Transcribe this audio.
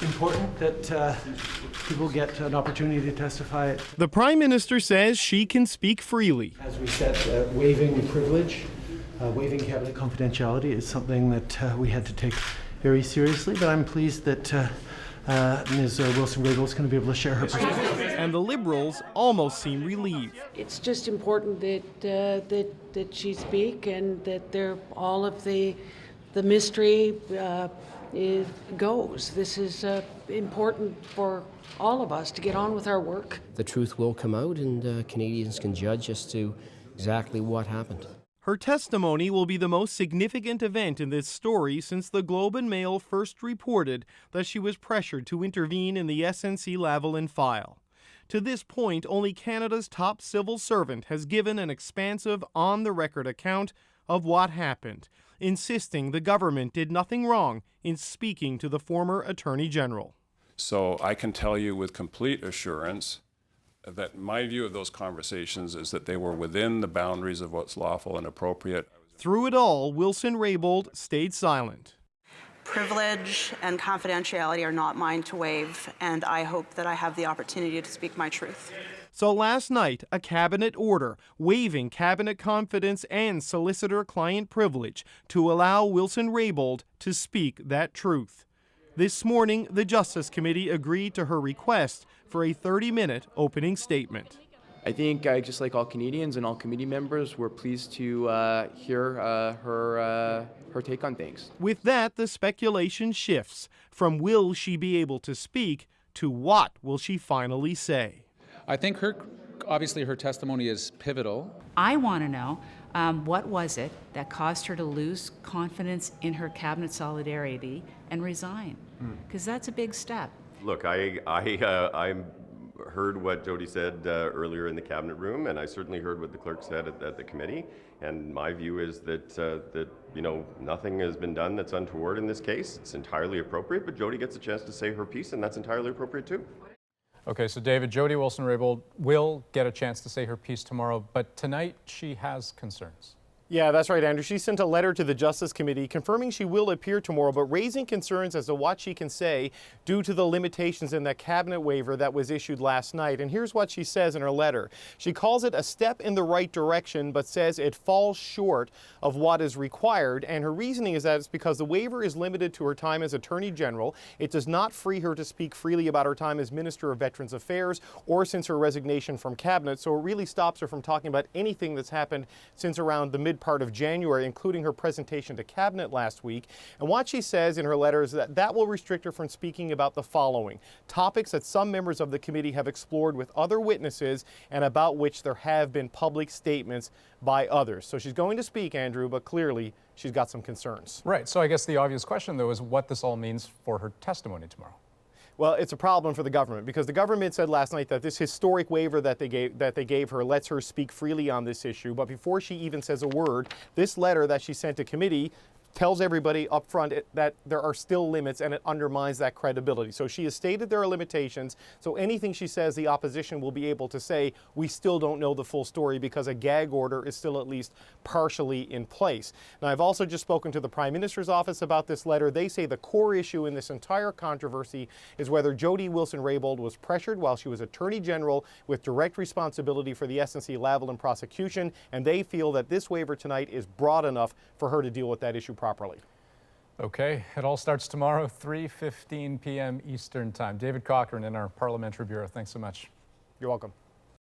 Important that people get an opportunity to testify. The Prime Minister says she can speak freely. As we said, waiving privilege, waiving cabinet confidentiality is something that we had to take very seriously, but I'm pleased that Ms. Wilson-Raybould is going to be able to share her perspective. And the Liberals almost seem relieved. It's just important that she speak and that all of the mystery goes. This is important for all of us to get on with our work. The truth will come out and Canadians can judge as to exactly what happened. Her testimony will be the most significant event in this story since the Globe and Mail first reported that she was pressured to intervene in the SNC-Lavalin file. To this point, only Canada's top civil servant has given an expansive, on-the-record account of what happened, insisting the government did nothing wrong in speaking to the former Attorney General. So I can tell you with complete assurance that my view of those conversations is that they were within the boundaries of what's lawful and appropriate. Through it all, Wilson-Raybould stayed silent. Privilege and confidentiality are not mine to waive, and I hope that I have the opportunity to speak my truth. So last night, a cabinet order waiving cabinet confidence and solicitor-client privilege to allow Wilson-Raybould to speak that truth. This morning, the Justice Committee agreed to her request for a 30-minute opening statement. I think, just like all Canadians and all committee members, we're pleased to hear her take on things. With that, the speculation shifts from will she be able to speak to what will she finally say. I think obviously her testimony is pivotal. I want to know what was it that caused her to lose confidence in her cabinet solidarity and resign? Because that's a big step. Look, I heard what Jody said earlier in the cabinet room, and I certainly heard what the clerk said at the committee. And my view is that nothing has been done that's untoward in this case. It's entirely appropriate, but Jody gets a chance to say her piece, and that's entirely appropriate too. Okay, so David, Jody Wilson-Raybould will get a chance to say her piece tomorrow, but tonight she has concerns. Yeah, that's right, Andrew. She sent a letter to the Justice Committee confirming she will appear tomorrow, but raising concerns as to what she can say due to the limitations in that cabinet waiver that was issued last night. And here's what she says in her letter. She calls it a step in the right direction, but says it falls short of what is required. And her reasoning is that it's because the waiver is limited to her time as Attorney General. It does not free her to speak freely about her time as Minister of Veterans Affairs or since her resignation from Cabinet. So it really stops her from talking about anything that's happened since around the mid part of January, including her presentation to Cabinet last week. And what she says in her letter is that will restrict her from speaking about the following: topics that some members of the committee have explored with other witnesses and about which there have been public statements by others. So she's going to speak, Andrew, but clearly she's got some concerns. Right, so I guess the obvious question, though, is what this all means for her testimony tomorrow. Well, it's a problem for the government because the government said last night that this historic waiver that they gave her lets her speak freely on this issue. But before she even says a word, this letter that she sent to committee tells everybody up front that there are still limits, and it undermines that credibility. So she has stated there are limitations, so anything she says, the opposition will be able to say, we still don't know the full story because a gag order is still at least partially in place. Now, I've also just spoken to the Prime Minister's office about this letter. They say the core issue in this entire controversy is whether Jody Wilson-Raybould was pressured while she was Attorney General with direct responsibility for the SNC-Lavalin prosecution, and they feel that this waiver tonight is broad enough for her to deal with that issue properly. Okay, it all starts tomorrow, 3:15 p.m. Eastern Time. David Cochran in our Parliamentary Bureau. Thanks so much. You're welcome.